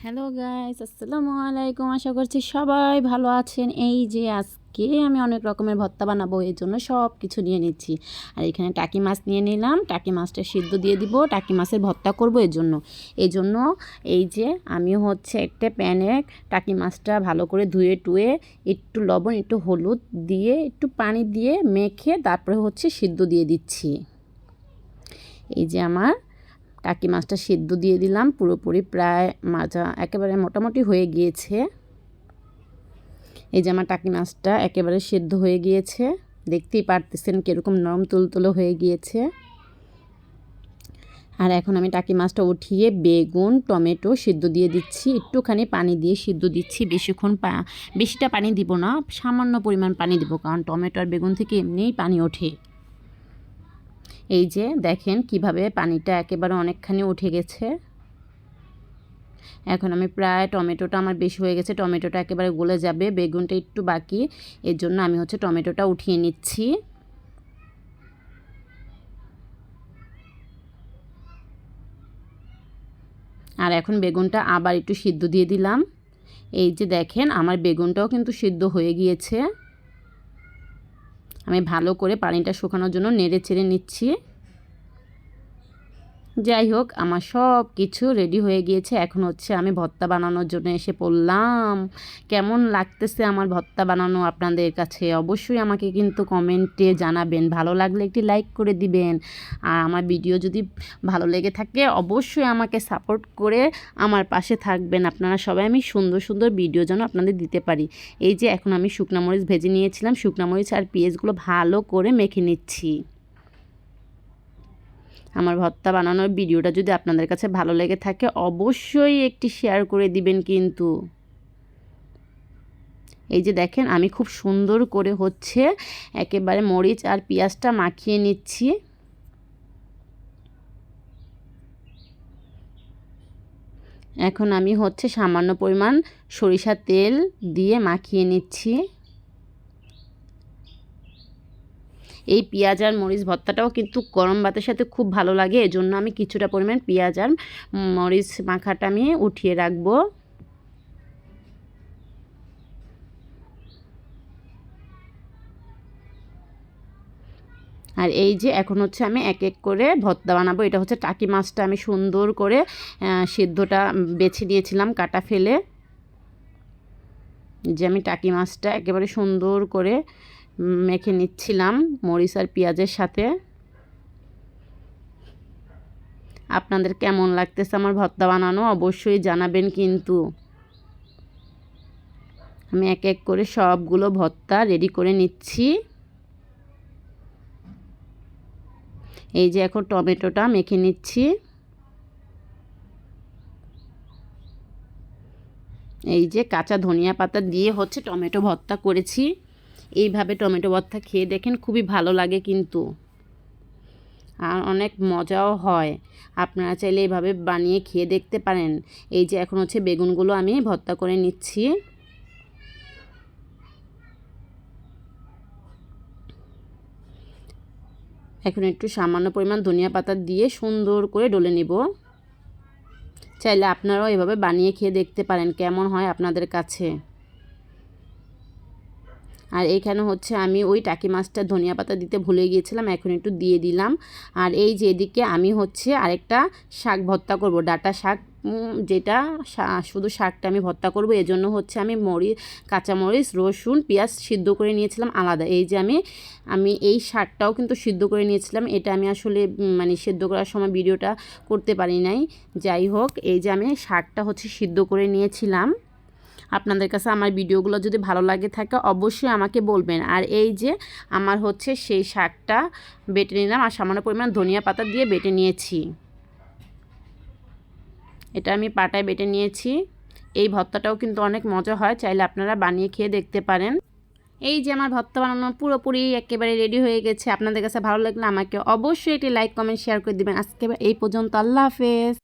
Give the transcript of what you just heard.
Hello guys, আসসালামু আলাইকুম। আশা করছি সবাই ভালো আছেন। এই যে আজকে আমি অনেক রকমের ভর্তা বানাবো, এই জন্য সব কিছু নিয়ে নিচ্ছি। আর এখানে টাকি মাছ নিয়ে নিলাম, টাকি মাছটা সিদ্ধ দিয়ে দিব, টাকি মাছের ভর্তা করব। এই জন্য এই যে আমি একটা প্যানে টাকি মাছটা ভালো করে ধুয়ে টুয়ে একটু লবণ একটু হলুদ দিয়ে একটু পানি দিয়ে মেখে তারপরে সিদ্ধ দিয়ে দিচ্ছি। এই যে আমার টাকি মাছটা সিদ্ধ দিয়ে দিলাম, পুরোপুরি প্রায় মাজা একেবারে মোটামুটি হয়ে গিয়েছে। এই যে আমার টাকি মাছটা একেবারে সিদ্ধ হয়ে গিয়েছে, দেখতেই পারতেছেন কীরকম নরম তুলতুলে হয়ে গিয়েছে। আর এখন আমি টাকি মাছটা উঠিয়ে বেগুন টমেটো সিদ্ধ দিয়ে দিচ্ছি, একটুখানি পানি দিয়ে সিদ্ধ দিচ্ছি। বেশিটা পানি দিব না, সামান্য পরিমাণ পানি দিব, কারণ টমেটো আর বেগুন থেকে এমনিই পানি ওঠে। এই যে দেখেন কিভাবে পানিটা একেবারে অনেকখানি উঠে গেছে। এখন আমি প্রায় টমেটোটা আমার বেশি হয়ে গেছে, টমেটোটা একেবারে গলে যাবে, বেগুনটা একটু বাকি, এর জন্য আমি টমেটোটা উঠিয়ে নিচ্ছি। আর এখন বেগুনটা আবার একটু সিদ্ধ দিয়ে দিলাম। এই যে দেখেন আমার বেগুনটাও কিন্তু সিদ্ধ হয়ে গিয়েছে। আমি ভালো করে পানিটা শুকানোর জন্য নেড়ে চেড়ে নিচ্ছি। যাই হোক, আমার সব কিছু রেডি হয়ে গিয়েছে। এখন আমি ভর্তা বানানোর জন্য এসে পড়লাম। কেমন লাগতেছে আমার ভর্তা বানানো আপনাদের কাছে অবশ্যই আমাকে কিন্তু কমেন্টে জানাবেন। ভালো লাগলে একটি লাইক করে দিবেন। আর আমার ভিডিও যদি ভালো লেগে থাকে অবশ্যই আমাকে সাপোর্ট করে আমার পাশে থাকবেন আপনারা সবাই। আমি সুন্দর সুন্দর ভিডিও যেন আপনাদের দিতে পারি। এই যে এখন আমি শুকনা মরিচ ভেজে নিয়েছিলাম, শুকনা মরিচ আর পেঁয়াজগুলো ভালো করে মেখে নিচ্ছি। আমার ভর্তা বানানোর ভিডিওটা যদি আপনাদের কাছে ভালো লেগে থাকে অবশ্যই একটি শেয়ার করে দিবেন কিন্তু। এই যে দেখেন আমি খুব সুন্দর করে একেবারে মরিচ আর পেঁয়াজটা মাখিয়ে নিচ্ছি। এখন আমি সামান্য পরিমাণ সরিষার তেল দিয়ে মাখিয়ে নিচ্ছি। এই পেঁয়াজ আর মরিচ ভর্তাটাও কিন্তু গরম ভাতের সাথে খুব ভালো লাগে, এজন্য আমি কিছুটা পরিমাণ পেঁয়াজ আর মরিচ মাখাটা আমি উঠিয়ে রাখবো। আর এই যে এখন আমি এক এক করে ভর্তা বানাবো। এটা টাকি মাছটা আমি সুন্দর করে সিদ্ধটা বেছে নিয়েছিলাম কাটা ফেলে। যে আমি টাকি মাছটা একেবারে সুন্দর করে মেখে নিচ্ছিলাম মরিচ আর পেঁয়াজের সাথে। আপনাদের কেমন লাগতেছে আমার ভর্তা বানানো অবশ্যই জানাবেন কিন্তু। আমি এক এক করে সবগুলো ভর্তা রেডি করে নিচ্ছি। এই যে এখন টমেটোটা মেখে নিচ্ছি। এই যে কাঁচা ধনিয়া পাতা দিয়ে টমেটো ভর্তা করেছি। এইভাবে টমেটো ভর্তা খেয়ে দেখেন, খুবই ভালো লাগে কিন্তু, আর অনেক মজাও হয়। আপনারা চাইলে এইভাবে বানিয়ে খেয়ে দেখতে পারেন। এই যে এখন বেগুনগুলো আমি ভর্তা করে নিচ্ছি। এখন একটু সামান্য পরিমাণ ধনিয়া পাতা দিয়ে সুন্দর করে ডলে নেব। চাইলে আপনারাও এভাবে বানিয়ে খেয়ে দেখতে পারেন কেমন হয় আপনাদের কাছে। আর এইখানে আমি ওই টাকি মাছটা ধনিয়া পাতা দিতে ভুলে গিয়েছিলাম, এখন একটু দিয়ে দিলাম। আর এই যে এদিকে আমি আরেকটা শাক ভর্তা করব, ডাঁটা শাক, যেটা শুধু শাকটা আমি ভর্তা করব। এজন্য আমি কাঁচামরিচ রসুন পেঁয়াজ সিদ্ধ করে নিয়েছিলাম আলাদা। এই যে আমি এই শাকটাও কিন্তু সিদ্ধ করে নিয়েছিলাম। এটা আমি আসলে সিদ্ধ করার সময় ভিডিওটা করতে পারি নাই। যাই হোক, এই যে আমি শাকটা সিদ্ধ করে নিয়েছিলাম। আপনাদের কাছে আমার ভিডিওগুলো যদি ভালো লাগে থাকে অবশ্যই আমাকে বলবেন। আর এই যে আমার সেই শাকটা বেটে নিলাম, আর সামান্য পরিমাণ ধনিয়া পাতা দিয়ে বেটে নিয়েছি। এটা আমি পাটায় বেটে নিয়েছি। এই ভর্তাটাও কিন্তু অনেক মজা হয়, চাইলে আপনারা বানিয়ে খেয়ে দেখতে পারেন। এই যে আমার ভর্তা বানানো পুরোপুরি একেবারে রেডি হয়ে গেছে। আপনাদের কাছে ভালো লাগলে আমাকে অবশ্যই একটি লাইক কমেন্ট শেয়ার করে দিবেন। আজকে এই পর্যন্ত, আল্লাহ হাফেজ।